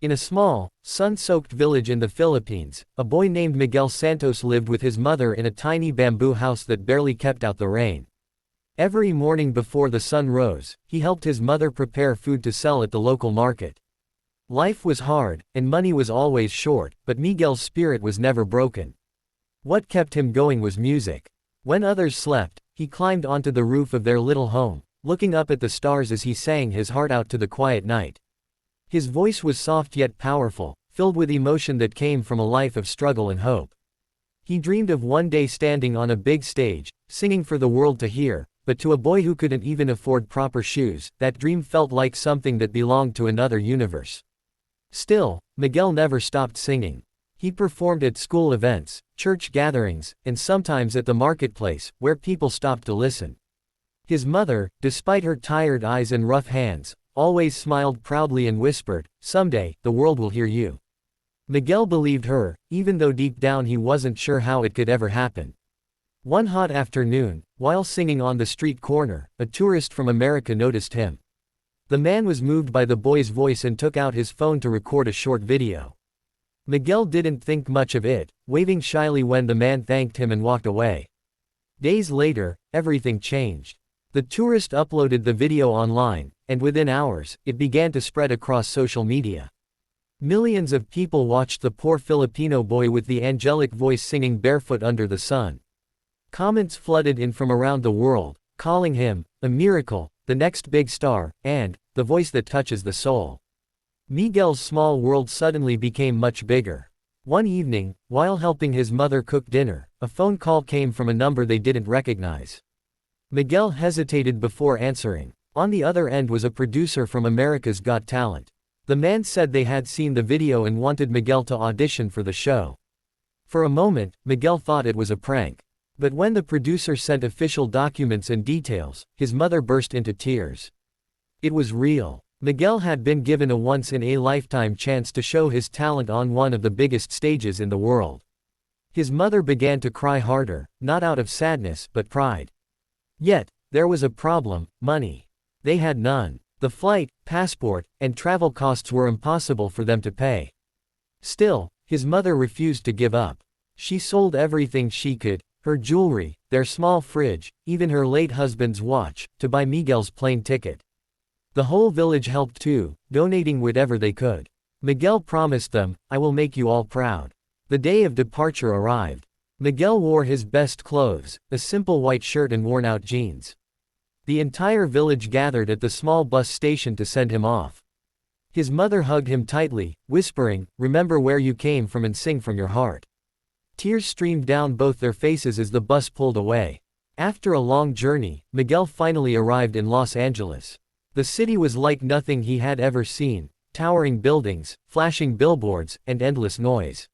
In a small, sun-soaked village in the Philippines, a boy named Miguel Santos lived with his mother in a tiny bamboo house that barely kept out the rain. Every morning before the sun rose, he helped his mother prepare food to sell at the local market. Life was hard, and money was always short, but Miguel's spirit was never broken. What kept him going was music. When others slept, he climbed onto the roof of their little home, looking up at the stars as he sang his heart out to the quiet night. His voice was soft yet powerful, filled with emotion that came from a life of struggle and hope. He dreamed of one day standing on a big stage, singing for the world to hear, but to a boy who couldn't even afford proper shoes, that dream felt like something that belonged to another universe. Still, Miguel never stopped singing. He performed at school events, church gatherings, and sometimes at the marketplace, where people stopped to listen. His mother, despite her tired eyes and rough hands, always smiled proudly and whispered, "Someday, the world will hear you." Miguel believed her, even though deep down he wasn't sure how it could ever happen. One hot afternoon, while singing on the street corner, a tourist from America noticed him. The man was moved by the boy's voice and took out his phone to record a short video. Miguel didn't think much of it, waving shyly when the man thanked him and walked away. Days later, everything changed. The tourist uploaded the video online, and within hours, it began to spread across social media. Millions of people watched the poor Filipino boy with the angelic voice singing barefoot under the sun. Comments flooded in from around the world, calling him a miracle, the next big star, and the voice that touches the soul. Miguel's small world suddenly became much bigger. One evening, while helping his mother cook dinner, a phone call came from a number they didn't recognize. Miguel hesitated before answering. On the other end was a producer from America's Got Talent. The man said they had seen the video and wanted Miguel to audition for the show. For a moment, Miguel thought it was a prank. But when the producer sent official documents and details, his mother burst into tears. It was real. Miguel had been given a once-in-a-lifetime chance to show his talent on one of the biggest stages in the world. His mother began to cry harder, not out of sadness but pride. Yet, there was a problem: money. They had none. The flight, passport, and travel costs were impossible for them to pay. Still, his mother refused to give up. She sold everything she could, her jewelry, their small fridge, even her late husband's watch, to buy Miguel's plane ticket. The whole village helped too, donating whatever they could. Miguel promised them, "I will make you all proud." The day of departure arrived. Miguel wore his best clothes, a simple white shirt and worn-out jeans. The entire village gathered at the small bus station to send him off. His mother hugged him tightly, whispering, "Remember where you came from and sing from your heart." Tears streamed down both their faces as the bus pulled away. After a long journey, Miguel finally arrived in Los Angeles. The city was like nothing he had ever seen: towering buildings, flashing billboards, and endless noise.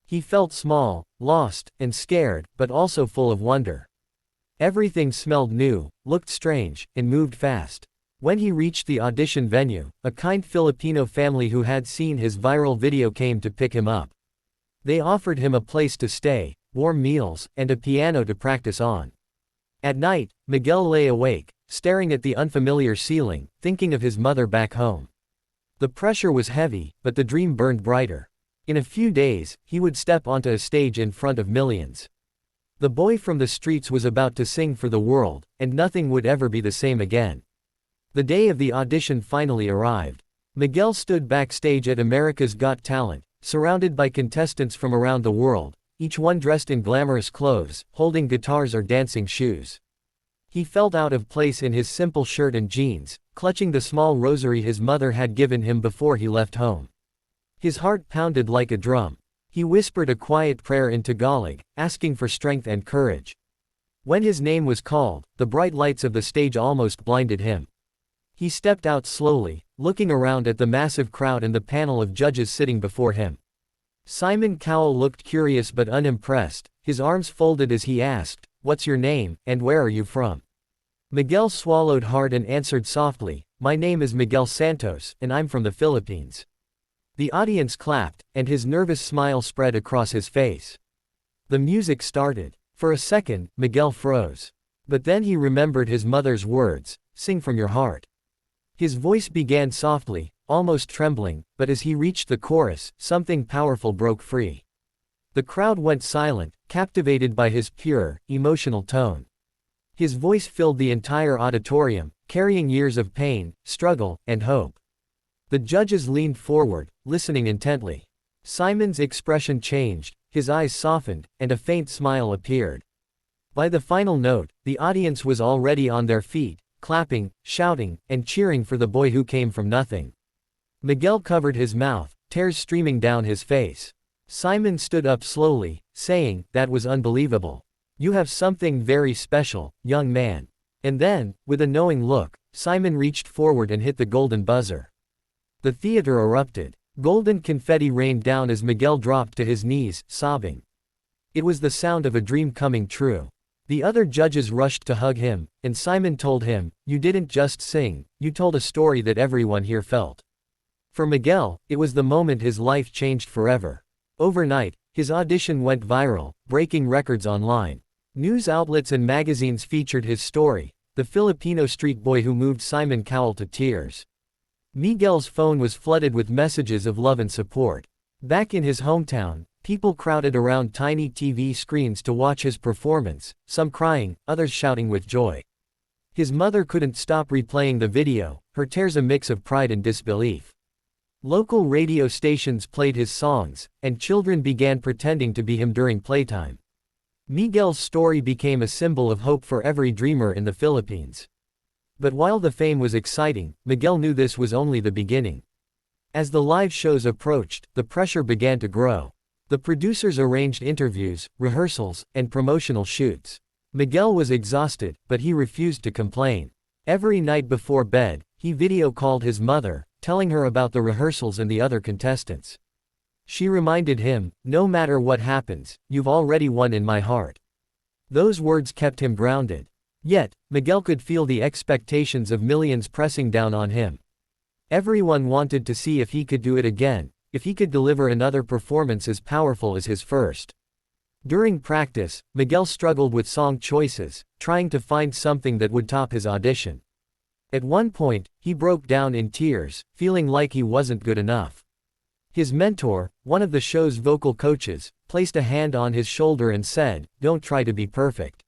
He felt small, lost, and scared, but also full of wonder. Everything smelled new, looked strange, and moved fast. When he reached the audition venue, a kind Filipino family who had seen his viral video came to pick him up. They offered him a place to stay, warm meals, and a piano to practice on. At night, Miguel lay awake, staring at the unfamiliar ceiling, thinking of his mother back home. The pressure was heavy, but the dream burned brighter. In a few days, he would step onto a stage in front of millions. The boy from the streets was about to sing for the world, and nothing would ever be the same again. The day of the audition finally arrived. Miguel stood backstage at America's Got Talent, surrounded by contestants from around the world, each one dressed in glamorous clothes, holding guitars or dancing shoes. He felt out of place in his simple shirt and jeans, clutching the small rosary his mother had given him before he left home. His heart pounded like a drum. He whispered a quiet prayer in Tagalog, asking for strength and courage. When his name was called, the bright lights of the stage almost blinded him. He stepped out slowly, looking around at the massive crowd and the panel of judges sitting before him. Simon Cowell looked curious but unimpressed, his arms folded as he asked, "What's your name, and where are you from?" Miguel swallowed hard and answered softly, "My name is Miguel Santos, and I'm from the Philippines." The audience clapped, and his nervous smile spread across his face. The music started. For a second, Miguel froze. But then he remembered his mother's words, "Sing from your heart." His voice began softly, almost trembling, but as he reached the chorus, something powerful broke free. The crowd went silent, captivated by his pure, emotional tone. His voice filled the entire auditorium, carrying years of pain, struggle, and hope. The judges leaned forward, listening intently. Simon's expression changed, his eyes softened, and a faint smile appeared. By the final note, the audience was already on their feet, clapping, shouting, and cheering for the boy who came from nothing. Miguel covered his mouth, tears streaming down his face. Simon stood up slowly, saying, "That was unbelievable. You have something very special, young man." And then, with a knowing look, Simon reached forward and hit the golden buzzer. The theater erupted. Golden confetti rained down as Miguel dropped to his knees, sobbing. It was the sound of a dream coming true. The other judges rushed to hug him, and Simon told him, "You didn't just sing, you told a story that everyone here felt." For Miguel, it was the moment his life changed forever. Overnight, his audition went viral, breaking records online. News outlets and magazines featured his story, the Filipino street boy who moved Simon Cowell to tears. Miguel's phone was flooded with messages of love and support. Back in his hometown, people crowded around tiny TV screens to watch his performance, some crying, others shouting with joy. His mother couldn't stop replaying the video, her tears a mix of pride and disbelief. Local radio stations played his songs, and children began pretending to be him during playtime. Miguel's story became a symbol of hope for every dreamer in the Philippines. But while the fame was exciting, Miguel knew this was only the beginning. As the live shows approached, the pressure began to grow. The producers arranged interviews, rehearsals, and promotional shoots. Miguel was exhausted, but he refused to complain. Every night before bed, he video called his mother, telling her about the rehearsals and the other contestants. She reminded him, "No matter what happens, you've already won in my heart." Those words kept him grounded. Yet, Miguel could feel the expectations of millions pressing down on him. Everyone wanted to see if he could do it again, if he could deliver another performance as powerful as his first. During practice, Miguel struggled with song choices, trying to find something that would top his audition. At one point, he broke down in tears, feeling like he wasn't good enough. His mentor, one of the show's vocal coaches, placed a hand on his shoulder and said, "Don't try to be perfect.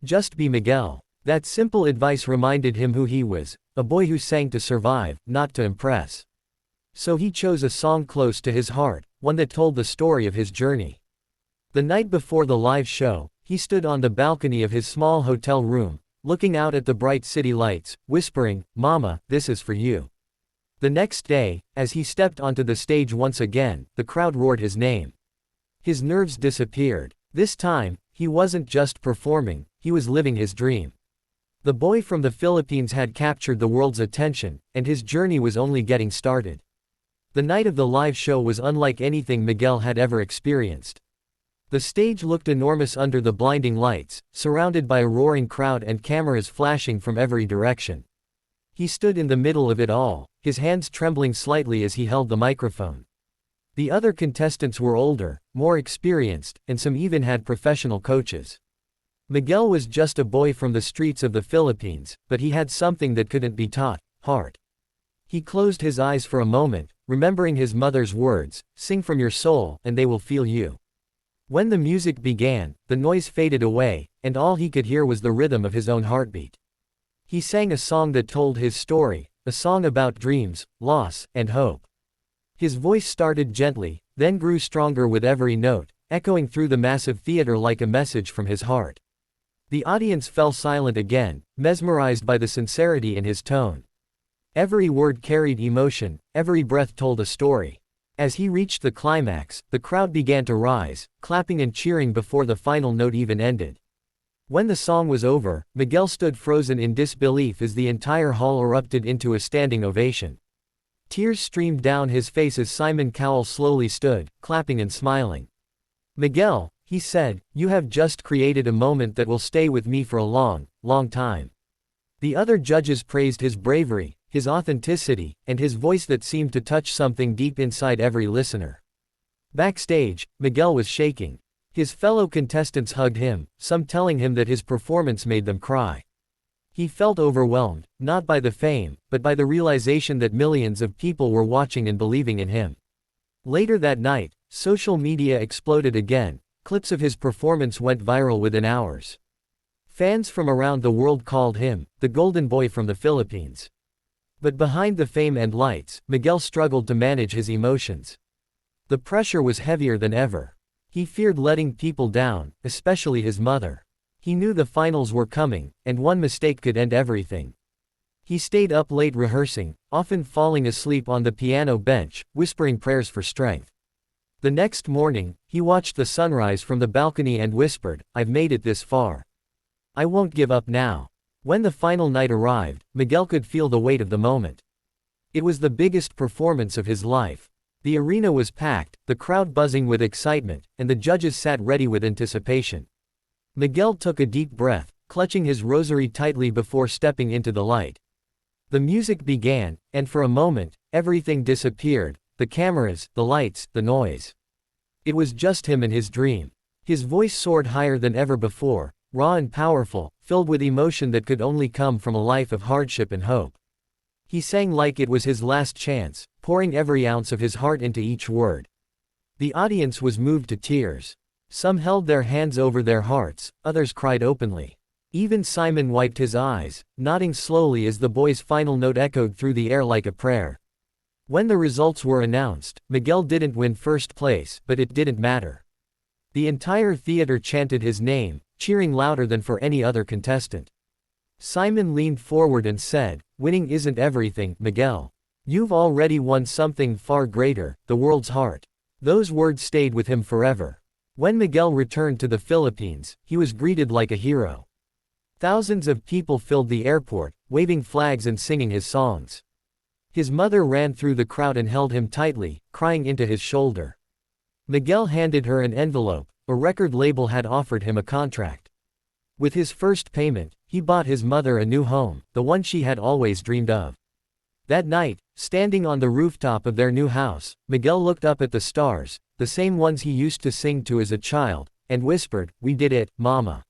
Just be Miguel." That simple advice reminded him who he was, a boy who sang to survive, not to impress. So he chose a song close to his heart, one that told the story of his journey. The night before the live show, he stood on the balcony of his small hotel room, looking out at the bright city lights, whispering, "Mama, this is for you." The next day, as he stepped onto the stage once again, the crowd roared his name. His nerves disappeared. This time, he wasn't just performing, he was living his dream. The boy from the Philippines had captured the world's attention, and his journey was only getting started. The night of the live show was unlike anything Miguel had ever experienced. The stage looked enormous under the blinding lights, surrounded by a roaring crowd and cameras flashing from every direction. He stood in the middle of it all, his hands trembling slightly as he held the microphone. The other contestants were older, more experienced, and some even had professional coaches. Miguel was just a boy from the streets of the Philippines, but he had something that couldn't be taught: heart. He closed his eyes for a moment, remembering his mother's words, "Sing from your soul, and they will feel you." When the music began, the noise faded away, and all he could hear was the rhythm of his own heartbeat. He sang a song that told his story, a song about dreams, loss, and hope. His voice started gently, then grew stronger with every note, echoing through the massive theater like a message from his heart. The audience fell silent again, mesmerized by the sincerity in his tone. Every word carried emotion, every breath told a story. As he reached the climax, the crowd began to rise, clapping and cheering before the final note even ended. When the song was over, Miguel stood frozen in disbelief as the entire hall erupted into a standing ovation. Tears streamed down his face as Simon Cowell slowly stood, clapping and smiling. "Miguel," he said, "you have just created a moment that will stay with me for a long, long time." The other judges praised his bravery, his authenticity, and his voice that seemed to touch something deep inside every listener. Backstage, Miguel was shaking. His fellow contestants hugged him, some telling him that his performance made them cry. He felt overwhelmed, not by the fame, but by the realization that millions of people were watching and believing in him. Later that night, social media exploded again. Clips of his performance went viral within hours. Fans from around the world called him the Golden Boy from the Philippines. But behind the fame and lights, Miguel struggled to manage his emotions. The pressure was heavier than ever. He feared letting people down, especially his mother. He knew the finals were coming, and one mistake could end everything. He stayed up late rehearsing, often falling asleep on the piano bench, whispering prayers for strength. The next morning, he watched the sunrise from the balcony and whispered, "I've made it this far. I won't give up now." When the final night arrived, Miguel could feel the weight of the moment. It was the biggest performance of his life. The arena was packed, the crowd buzzing with excitement, and the judges sat ready with anticipation. Miguel took a deep breath, clutching his rosary tightly before stepping into the light. The music began, and for a moment, everything disappeared: the cameras, the lights, the noise. It was just him and his dream. His voice soared higher than ever before, raw and powerful, filled with emotion that could only come from a life of hardship and hope. He sang like it was his last chance, pouring every ounce of his heart into each word. The audience was moved to tears. Some held their hands over their hearts, others cried openly. Even Simon wiped his eyes, nodding slowly as the boy's final note echoed through the air like a prayer. When the results were announced, Miguel didn't win first place, but it didn't matter. The entire theater chanted his name, cheering louder than for any other contestant. Simon leaned forward and said, "Winning isn't everything, Miguel. You've already won something far greater, the world's heart." Those words stayed with him forever. When Miguel returned to the Philippines, he was greeted like a hero. Thousands of people filled the airport, waving flags and singing his songs. His mother ran through the crowd and held him tightly, crying into his shoulder. Miguel handed her an envelope. A record label had offered him a contract. With his first payment, he bought his mother a new home, the one she had always dreamed of. That night, standing on the rooftop of their new house, Miguel looked up at the stars, the same ones he used to sing to as a child, and whispered, "We did it, Mama."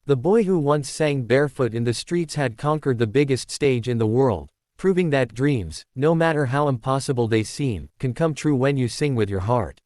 The boy who once sang barefoot in the streets had conquered the biggest stage in the world, proving that dreams, no matter how impossible they seem, can come true when you sing with your heart.